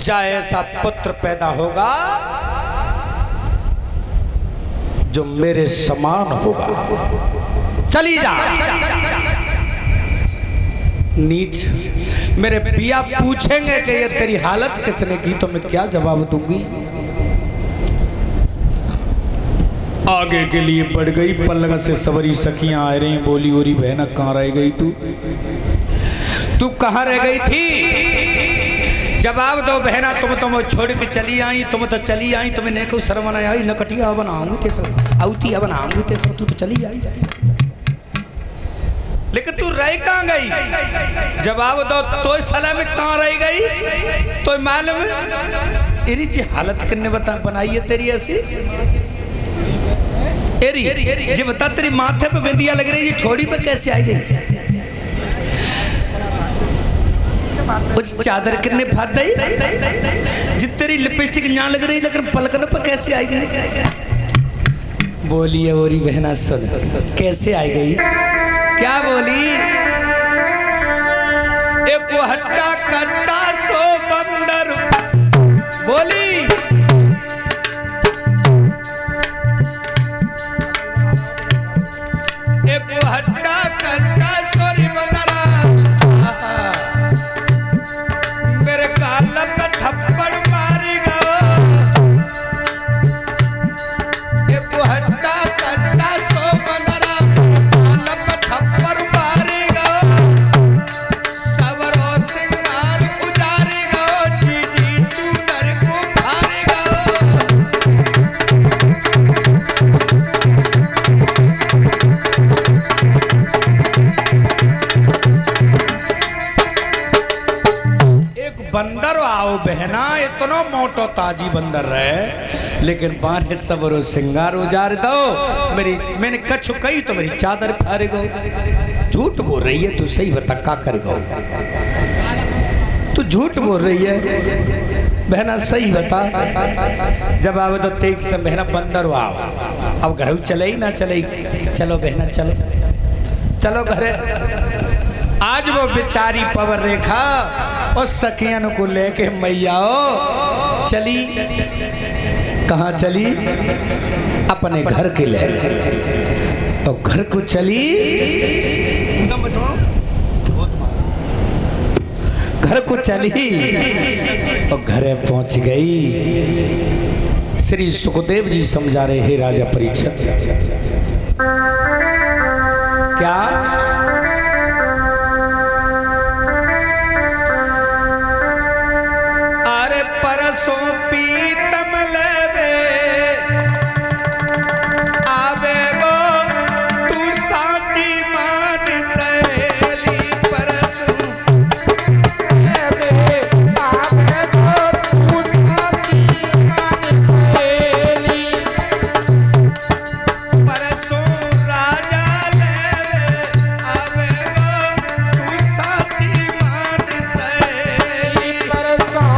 जा ऐसा पुत्र पैदा होगा जो मेरे समान होगा। चली जा। नीच मेरे पिया पूछेंगे कि ये तेरी हालत किसने की, तो मैं क्या जवाब दूंगी। आगे के लिए बढ़ गई, पलंग से सवरी सखियां आ रही, बोली ओरी बहना कहाँ रह गई तू कहाँ रह गई थी। जवाब दो बहना, तुम छोड़ के चली आई, तुम तो चली आई, तुम्हें ने को शर्म न आई, न कटिया बनाऊंगी तेसर आउती बनाऊंगी तेसर, तू तो चली आई, लेकिन तू रह कहाँ गई। जवाब दो, तो सलाह में कहाँ रह गई, तो मालूम तेरी जी हालत किन्ने बनाई है तेरी ऐसी। एरी जी बता, तेरी माथे पे बिंदिया लग रही है, ठोड़ी पे कैसे आई गई। उस चादर किन्ने फाद गई, जी तेरी लिपस्टिक यहाँ लग रही, लेकिन पलकन पे कैसे आई गई। बोली है ओरी बहना, सुन कैसे आई गई। क्या बोली, एक हट्टा कट्टा सो बंदर। बोली एक हट्टा कट्टा सोरी बंदरा, मेरे काल पे थप्पड़ मारेगा। एक हट्टा कट्टा सो बंदरा, काल पे थप्पड़ मारेगा। सवरो सिंगार उजारेगा, जी जी चूनर को फारेगा। बंदर आओ बहना, इतना मोटो ताजी बंदर रहे, लेकिन बारे सवरो सिंगार उजार दो। मैंने कछु कही तो मेरी चादर फारे गो। झूठ बोल रही है तू, सही बता का करेगा। तू झूठ बोल रही है बहना, सही बता। जब आवे तो तेज से बहना बंदर आओ। अब घर चले ही ना चले, चलो बहना चलो चलो घरे। आज वो बेचारी पवन रेखा और सखियन को लेके मैयाओ चली। कहाँ चली, अपने घर के ले, और घर को चली, घर को चली और घरे पहुंच गई। श्री सुखदेव जी समझा रहे, हे राजा परीक्षित, क्या परसों पीतम लेवे आवे गो, तू साची मान सहेली। परसों लेवे आवे गो, तू साची मान सहेली। परसों राजा लेवे आवे गो, तू साची मान सहेली। परसों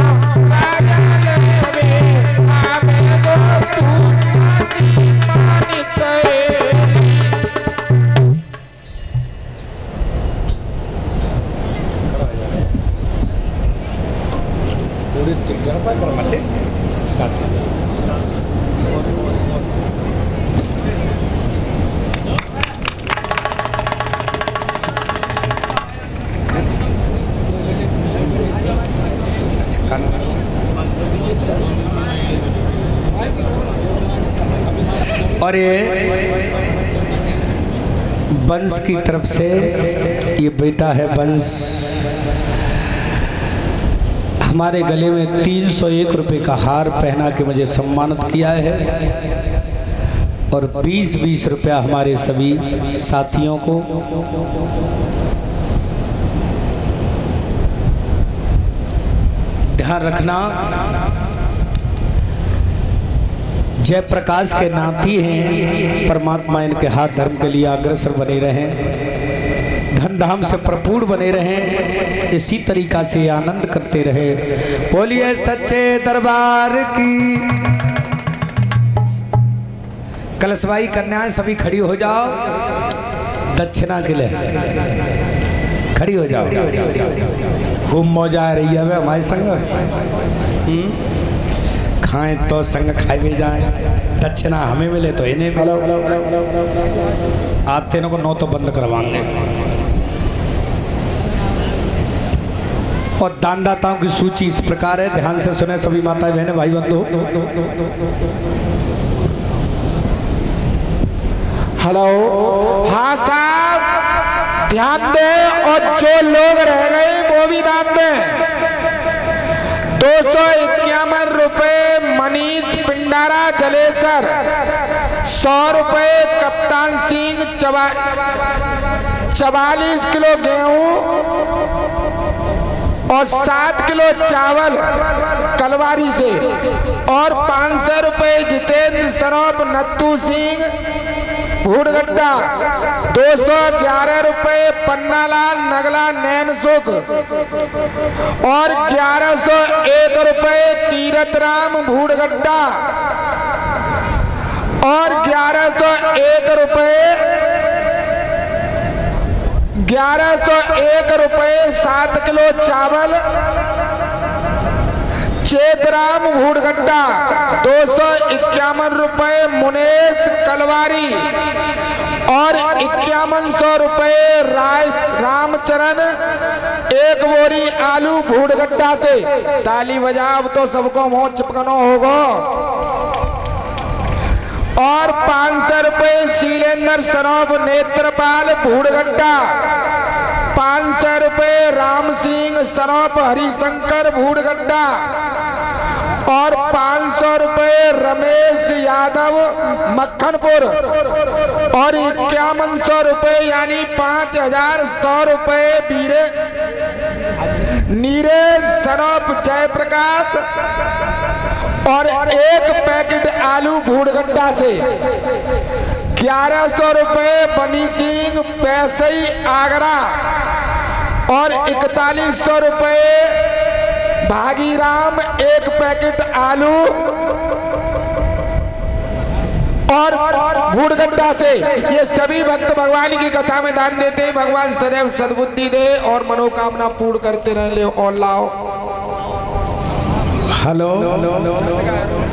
और ये वंश की तरफ से, ये बेटा है वंश, हमारे गले में 301 रुपए का हार पहना के मुझे सम्मानित किया है, और 20-20 रुपया हमारे सभी साथियों को। ध्यान रखना, जयप्रकाश के नाती हैं, परमात्मा इनके हाथ धर्म के लिए अग्रसर बने रहें, धन धाम से प्रपूर्ण बने रहें, इसी तरीका से आनंद करते रहे। बोलिए सच्चे दरबार की। कलशवाई कन्याएं सभी खड़ी हो जाओ, दक्षिणा के लिए खड़ी हो जाओ। खूब मौज आ रही है हमारे संग। खाएं तो संग खाए भी जाए, दक्षिणा हमें मिले तो इन्हें मिले। आप तीनों को 9 तो बंद करवाएंगे। और दानदाताओं की सूची इस प्रकार है, ध्यान से सुने सभी माताएं बहनें भाई बंधु। हेलो, हाँ साहब ध्यान दें, और जो लोग रह गए वो भी ध्यान दें। 251 रुपए मनीष पिंडारा जलेसर, 100 रुपए कप्तान सिंह 44 किलो गेहूं और 7 किलो चावल कलवारी से, और 500 रुपए जितेंद्र सरोप नत्थू सिंह भूडगड्डा, 211 रुपए पन्नालाल नगला नैन सुख, और 1101 रुपए तीरथ राम भूडगड्डा, और 1101 रुपए 7 किलो चावल चेतराम भूडगड्डा, 251 रुपए मुनेश कलवारी, और 5100 रुपए रामचरण 1 बोरी आलू भूडगड्डा से। ताली बजाओ तो सबको मुंह चिपकना होगा। और 500 रुपए शीलेंद्र सरोप नेत्रपाल भूडगड्डा, 500 रुपए राम सिंह सरोप हरिशंकर भूडगड्डा, और 500 रुपए रमेश यादव मक्खनपुर, और 5100 रुपए यानी 5100 रुपए नीरज सरोप जयप्रकाश, और 1 पैकेट आलू भूडगड्डा से। 1100 रुपए बनी सिंह पैसई आगरा, और 4100 रुपए भागीराम 1 पैकेट आलू और भूडगड्डा से। ये सभी भक्त भगवान की कथा में दान देते हैं। भगवान सदैव सद्बुद्धि दे और मनोकामना पूर्ण करते रहे। ले और लाओ। हेलो